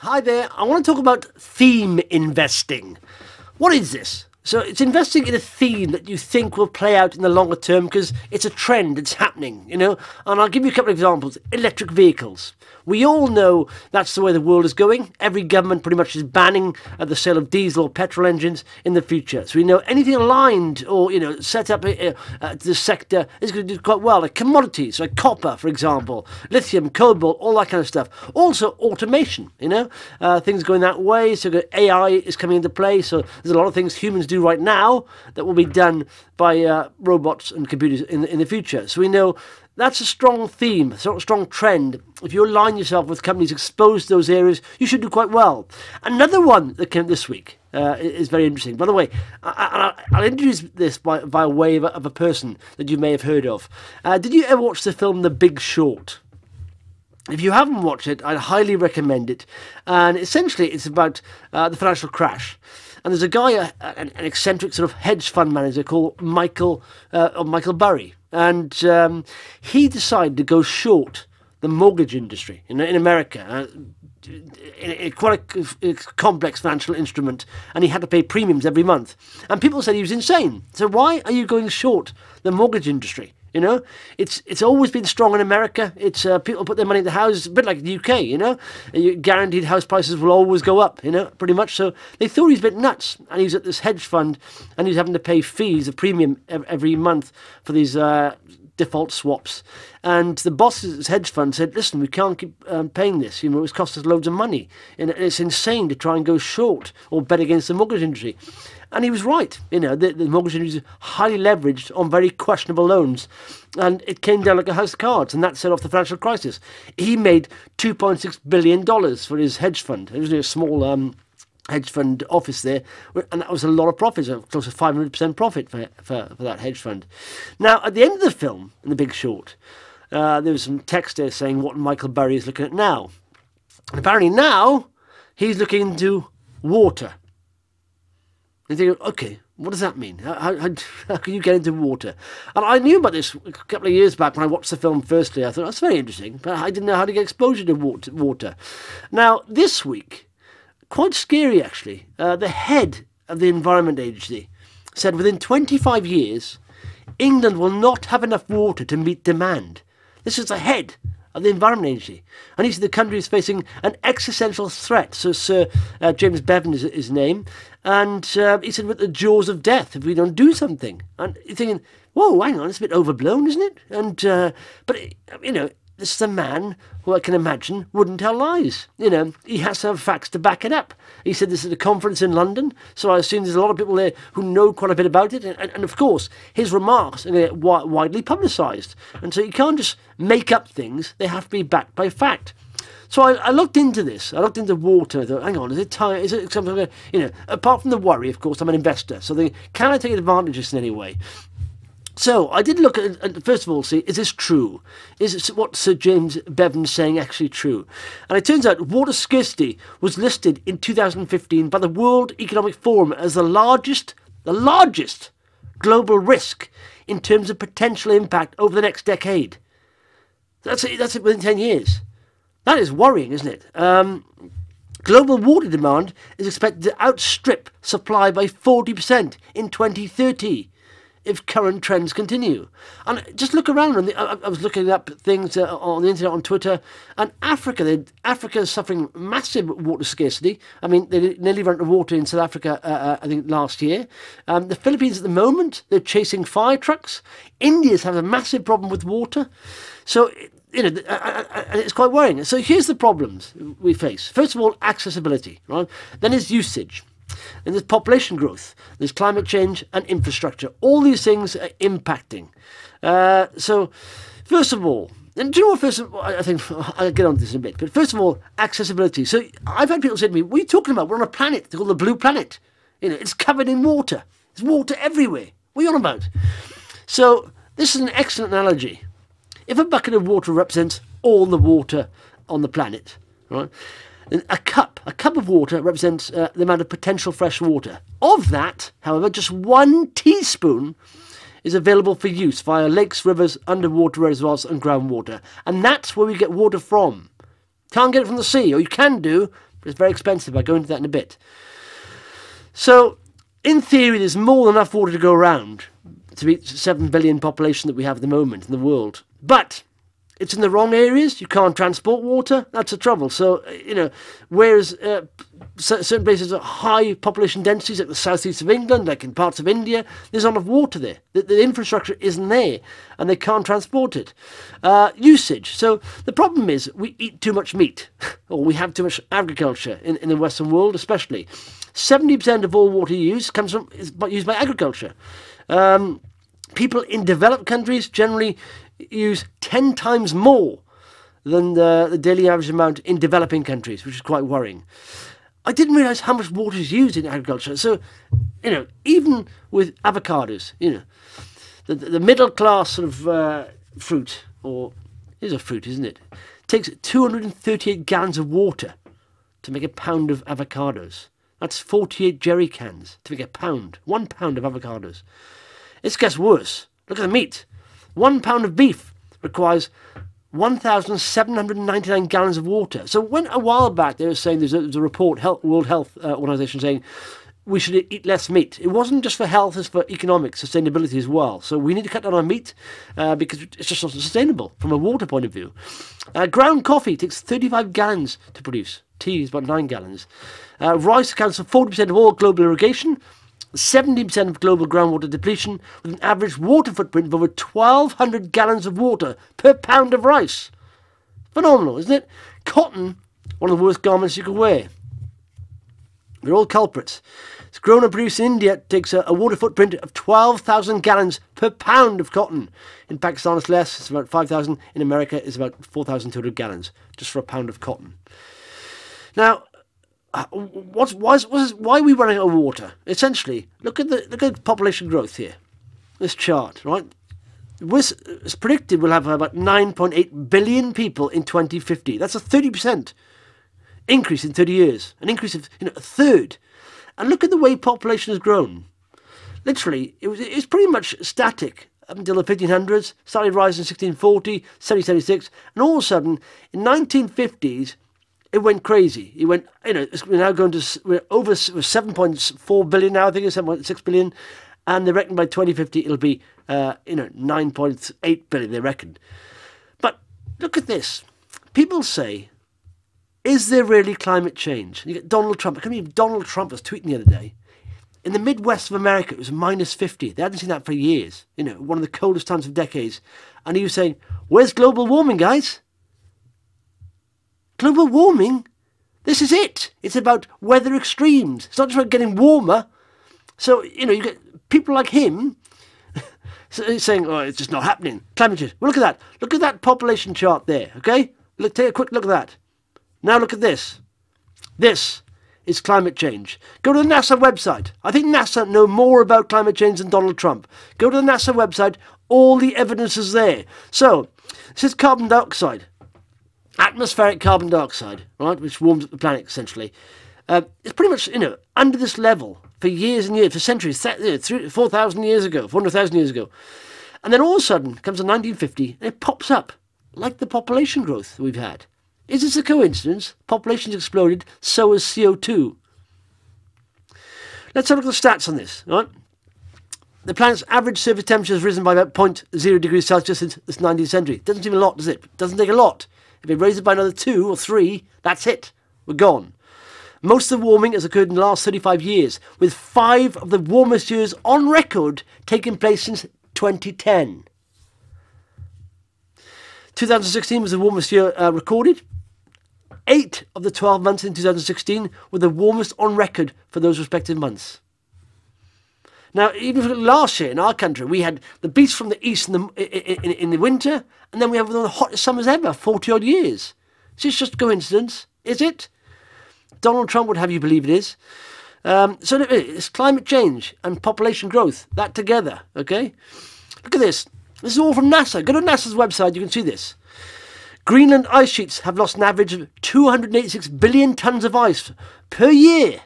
Hi there, I want to talk about theme investing. What is this? So it's investing in a theme that you think will play out in the longer term because it's a trend, it's happening, and I'll give you a couple of examples. Electric vehicles. We all know that's the way the world is going. Every government pretty much is banning the sale of diesel or petrol engines in the future. So we know anything aligned or, set up to the sector is going to do quite well. Like commodities, like copper, for example, lithium, cobalt, all that kind of stuff. Also automation, things going that way. So AI is coming into play. So there's a lot of things humans do right now that will be done by robots and computers in the future. So we know that's a strong theme, sort of strong trend. If you align yourself with companies exposed to those areas, you should do quite well. Another one that came this week is very interesting. By the way, I'll introduce this by way of a person that you may have heard of. Did you ever watch the film The Big Short? If you haven't watched it, I'd highly recommend it. And essentially, it's about the financial crash. And there's a guy, an eccentric sort of hedge fund manager called Michael Burry. And he decided to go short the mortgage industry in America, in quite a complex financial instrument, and he had to pay premiums every month. And people said he was insane. So why are you going short the mortgage industry? It's always been strong in America. It's people put their money in the houses, a bit like the UK, guaranteed house prices will always go up, pretty much. So they thought he was a bit nuts, and he was at this hedge fund, and he was having to pay fees, a premium every month for these default swaps. And the boss of this hedge fund said, listen, we can't keep paying this, it's cost us loads of money, and it's insane to try and go short or bet against the mortgage industry. And he was right. The mortgage industry is highly leveraged on very questionable loans. And it came down like a house of cards, and that set off the financial crisis. He made $2.6 billion for his hedge fund. It was a small hedge fund office there, and that was a lot of profits, close to 500% profit for that hedge fund. Now, at the end of the film, in The Big Short, there was some text there saying what Michael Burry is looking at now. And apparently now, he's looking into water. And you think, okay, what does that mean? How can you get into water? And I knew about this a couple of years back when I watched the film firstly. I thought, that's very interesting, but I didn't know how to get exposure to water. Now, this week, quite scary actually, the head of the Environment Agency said within 25 years, England will not have enough water to meet demand. This is the head of the Environment Agency. And he said the country is facing an existential threat. So Sir James Bevan is his name. And he said, we're at the jaws of death if we don't do something. And you're thinking, whoa, hang on, it's a bit overblown, isn't it? And but, this is a man who I can imagine wouldn't tell lies. He has to have facts to back it up. He said this is a conference in London, so I assume there's a lot of people there who know quite a bit about it. And of course, his remarks are going to get widely publicised. And so you can't just make up things. They have to be backed by fact. So I looked into this. I looked into water. I thought, hang on, is it something, apart from the worry, of course, I'm an investor. So can I take advantage of this in any way? So I did look at first of all, see, is this true? Is what Sir James Bevan's saying actually true? And it turns out water scarcity was listed in 2015 by the World Economic Forum as the largest global risk in terms of potential impact over the next decade. That's it within 10 years. That is worrying, isn't it? Global water demand is expected to outstrip supply by 40% in 2030. If current trends continue. And just look around. I was looking up things on the internet, on Twitter, and Africa is suffering massive water scarcity. I mean, they nearly ran out of water in South Africa, I think, last year. The Philippines at the moment, they're chasing fire trucks. India's having a massive problem with water. So, it's quite worrying. So here's the problems we face. First of all, accessibility, right? Then there's usage. And there's population growth, there's climate change and infrastructure. All these things are impacting. So, first of all, and do you know what, first of all, I think I'll get on to this in a bit, but first of all, accessibility. So I've had people say to me, what are you talking about? We're on a planet called the Blue Planet. It's covered in water. There's water everywhere. What are you on about? So this is an excellent analogy. If a bucket of water represents all the water on the planet, right? A cup of water represents the amount of potential fresh water. Of that, however, just 1 teaspoon is available for use via lakes, rivers, underwater reservoirs and groundwater. And that's where we get water from. Can't get it from the sea, or you can do, but It's very expensive. I'll go into that in a bit. So, in theory, there's more than enough water to go around to meet the 7 billion population that we have at the moment in the world. But it's in the wrong areas. You can't transport water. That's the trouble. So, whereas certain places are high population densities, like the southeast of England, like in parts of India, there's not enough water there. The infrastructure isn't there, and they can't transport it. Usage. So the problem is we eat too much meat, or we have too much agriculture in the Western world, especially. 70% of all water used is used by agriculture. People in developed countries generally use 10 times more than the daily average amount in developing countries, which is quite worrying. I didn't realise how much water is used in agriculture. So, even with avocados, the middle class sort of fruit, or is a fruit, isn't it? Takes 238 gallons of water to make a pound of avocados. That's 48 jerry cans to make a pound. 1 pound of avocados. It gets worse. Look at the meat. 1 pound of beef requires 1,799 gallons of water. So when a while back they were saying there's a report, World Health Organization, saying we should eat less meat. It wasn't just for health, it's for economic sustainability as well. So we need to cut down on meat because it's just not sustainable from a water point of view. Ground coffee takes 35 gallons to produce. Tea is about 9 gallons. Rice accounts for 40% of all global irrigation, 70% of global groundwater depletion, with an average water footprint of over 1,200 gallons of water per pound of rice. Phenomenal, isn't it? Cotton, one of the worst garments you can wear. They're all culprits. It's grown and produced in India. It takes a water footprint of 12,000 gallons per pound of cotton. In Pakistan it's less, it's about 5,000. In America it's about 4,200 gallons, just for a pound of cotton. Now, why are we running out of water? Essentially, look at population growth here. This chart, right? It's predicted we'll have about 9.8 billion people in 2050. That's a 30% increase in 30 years, an increase of a third. And look at the way population has grown. Literally, it's pretty much static up until the 1500s. Started rising in 1640, 1776, and all of a sudden, in 1950s. It went crazy. It went, we're now going to, we're over 7.4 billion now, I think it's 7.6 billion. And they reckon by 2050 it'll be, 9.8 billion, they reckon. But look at this. People say, is there really climate change? You get Donald Trump. I can't believe Donald Trump was tweeting the other day. In the Midwest of America, it was minus 50. They hadn't seen that for years. One of the coldest times of decades. And he was saying, where's global warming, guys? Global warming? This is it. It's about weather extremes. It's not just about getting warmer. So, you get people like him saying, oh, it's just not happening. Climate change. Well, look at that. Look at that population chart there, okay? Take a quick look at that. Now look at this. This is climate change. Go to the NASA website. I think NASA know more about climate change than Donald Trump. Go to the NASA website. All the evidence is there. So, this is carbon dioxide. Atmospheric carbon dioxide, right, which warms up the planet, essentially. It's pretty much, under this level for years and years, for centuries, 4,000 years ago, 400,000 years ago. And then all of a sudden, comes to 1950, and it pops up, like the population growth we've had. Is this a coincidence? Population's exploded, so has CO2. Let's have a look at the stats on this, right? The planet's average surface temperature has risen by about 0.0 degrees Celsius since the 19th century. Doesn't seem a lot, does it? Doesn't take a lot. If it raises by another 2 or 3, that's it. We're gone. Most of the warming has occurred in the last 35 years, with 5 of the warmest years on record taking place since 2010. 2016 was the warmest year recorded. 8 of the 12 months in 2016 were the warmest on record for those respective months. Now, even last year in our country, we had the beast from the east in the winter, and then we have one of the hottest summers ever, 40-odd years. Is this just a coincidence? Is it? Donald Trump would have you believe it is. So it's climate change and population growth, that together, okay? Look at this. This is all from NASA. Go to NASA's website, you can see this. Greenland ice sheets have lost an average of 286 billion tonnes of ice per year.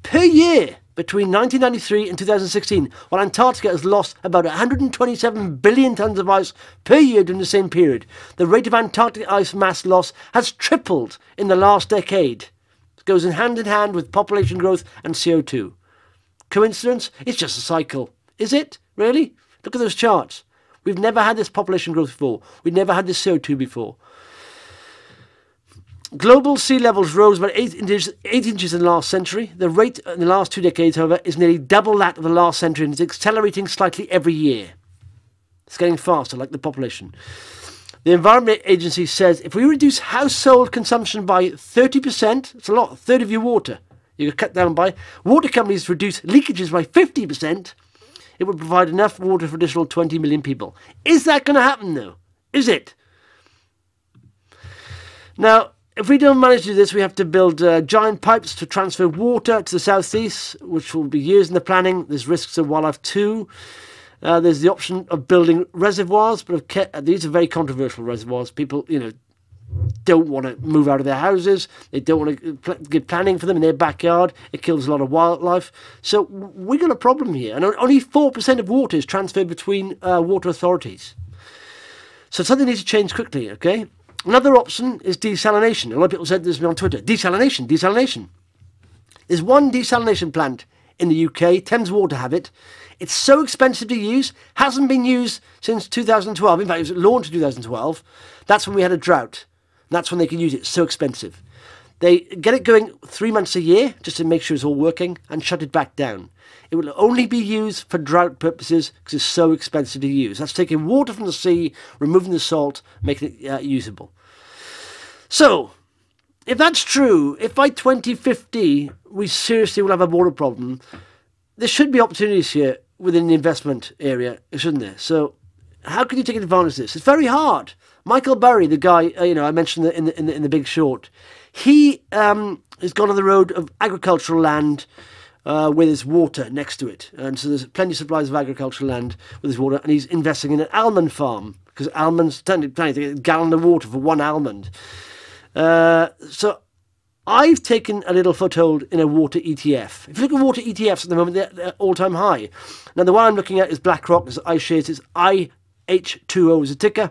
Per year. Between 1993 and 2016, while Antarctica has lost about 127 billion tonnes of ice per year during the same period. The rate of Antarctic ice mass loss has tripled in the last decade. goes in hand with population growth and CO2. Coincidence? It's just a cycle. Is it? Really? Look at those charts. We've never had this population growth before. We've never had this CO2 before. Global sea levels rose about 8 inches in the last century. The rate in the last 2 decades, however, is nearly double that of the last century and is accelerating slightly every year. It's getting faster, like the population. The Environment Agency says if we reduce household consumption by 30%, it's a lot, a third of your water, you could cut down by, water companies reduce leakages by 50%, it would provide enough water for additional 20 million people. Is that going to happen, though? Is it? Now, if we don't manage to do this, we have to build giant pipes to transfer water to the southeast, which will be years in the planning. There's risks of wildlife too. There's the option of building reservoirs, but these are very controversial reservoirs. People, don't want to move out of their houses. They don't want to get planning for them in their backyard. It kills a lot of wildlife. So we've got a problem here. And only 4% of water is transferred between water authorities. So something needs to change quickly, okay? Another option is desalination. A lot of people said this on Twitter. Desalination. There's one desalination plant in the UK. Thames Water have it. It's so expensive to use. Hasn't been used since 2012. In fact, it was launched in 2012. That's when we had a drought. That's when they can use it. It's so expensive. They get it going 3 months a year just to make sure it's all working and shut it back down. It will only be used for drought purposes because it's so expensive to use. That's taking water from the sea, removing the salt, making it usable. So, if that's true, if by 2050 we seriously will have a water problem, there should be opportunities here within the investment area, shouldn't there? So, how can you take advantage of this? It's very hard. Michael Burry, the guy I mentioned in the Big Short, he has gone on the road of agricultural land where there's water next to it, and so there's plenty of supplies of agricultural land with this water, and he's investing in an almond farm because almonds tend to get a gallon of water for one almond. So I've taken a little foothold in a water ETF. If you look at water ETFs at the moment, they're all-time high. Now the one I'm looking at is Blackrock. It's iShares. It's IH20 as a ticker.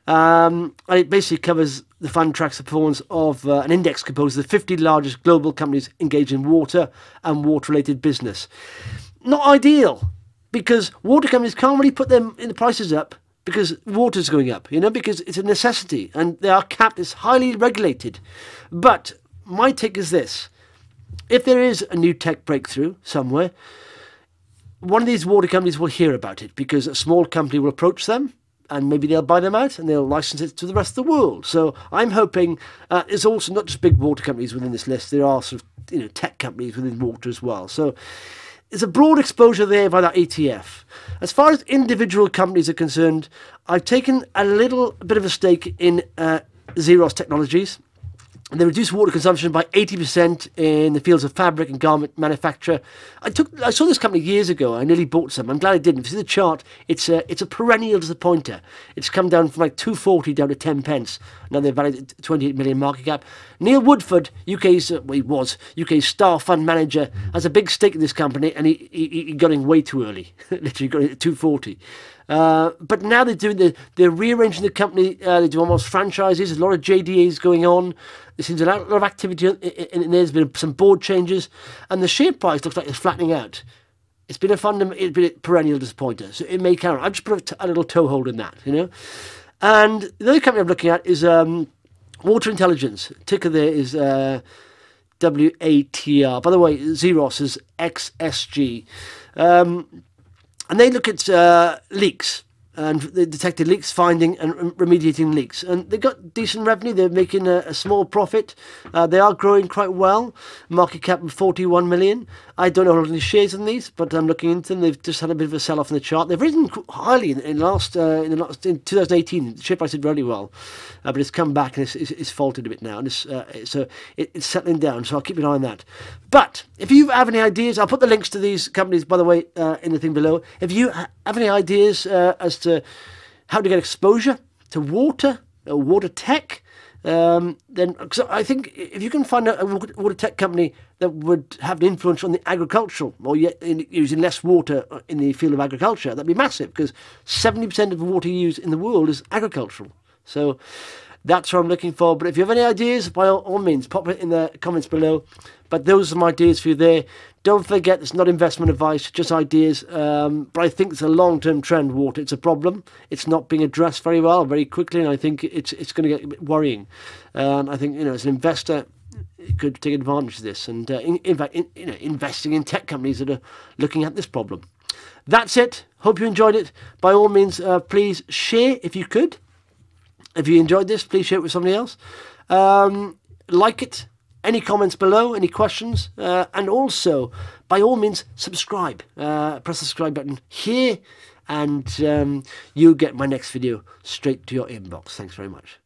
And it basically covers the fund tracks the performance of an index composed of the 50 largest global companies engaged in water and water-related business. Not ideal, because water companies can't really put the prices up because water's going up, because it's a necessity and they are capped. It's highly regulated. But my take is this: if there is a new tech breakthrough somewhere, one of these water companies will hear about it because a small company will approach them and maybe they'll buy them out and they'll license it to the rest of the world. So I'm hoping there's also not just big water companies within this list. There are sort of tech companies within water as well. So there's a broad exposure there by that ETF. As far as individual companies are concerned, I've taken a little bit of a stake in Xeros Technologies. And they reduced water consumption by 80% in the fields of fabric and garment manufacture. I saw this company years ago. I nearly bought some. I'm glad I didn't. If you see the chart, it's a perennial disappointer. It's come down from like 240 down to 10 pence. Now they're valued at 28 million market cap. Neil Woodford, UK's star fund manager, has a big stake in this company, and he got in way too early. Literally got in at 240. But now they're rearranging the company. They do almost franchises. There's a lot of JDAs going on. There seems a lot of activity, and there's been some board changes, and the share price looks like it's flattening out. It's been a perennial disappointer, so it may carry on. I've just put a little toehold in that, And the other company I'm looking at is Water Intelligence. Ticker there is WATR. By the way, Xeros is XSG. And they look at leaks, and they detected leaks, finding and remediating leaks. And they got decent revenue. They're making a small profit. They are growing quite well. Market cap of 41 million. I don't know how many shares in these, but I'm looking into them. They've just had a bit of a sell-off in the chart. They've risen highly in 2018. The share price did really well, but it's come back and it's faltered a bit now. And so it's settling down. So I'll keep an eye on that. But if you have any ideas, I'll put the links to these companies, by the way, in the thing below. If you have any ideas as to how to get exposure to water or water tech, then cause I think if you can find a water tech company that would have an influence on the agricultural, or yet using less water in the field of agriculture, that'd be massive, because 70% of the water used in the world is agricultural. So That's what I'm looking for. But if you have any ideas, by all means, pop it in the comments below. But those are my ideas for you there. Don't forget, it's not investment advice, just ideas. But I think it's a long-term trend, water. It's a problem. It's not being addressed very well, very quickly, and I think it's going to get a bit worrying. I think, as an investor, you could take advantage of this. And in fact, investing in tech companies that are looking at this problem. That's it. Hope you enjoyed it. By all means, please share if you could. If you enjoyed this, please share it with somebody else. Like it. Any comments below, any questions, and also, by all means, subscribe. Press the subscribe button here, and you'll get my next video straight to your inbox. Thanks very much.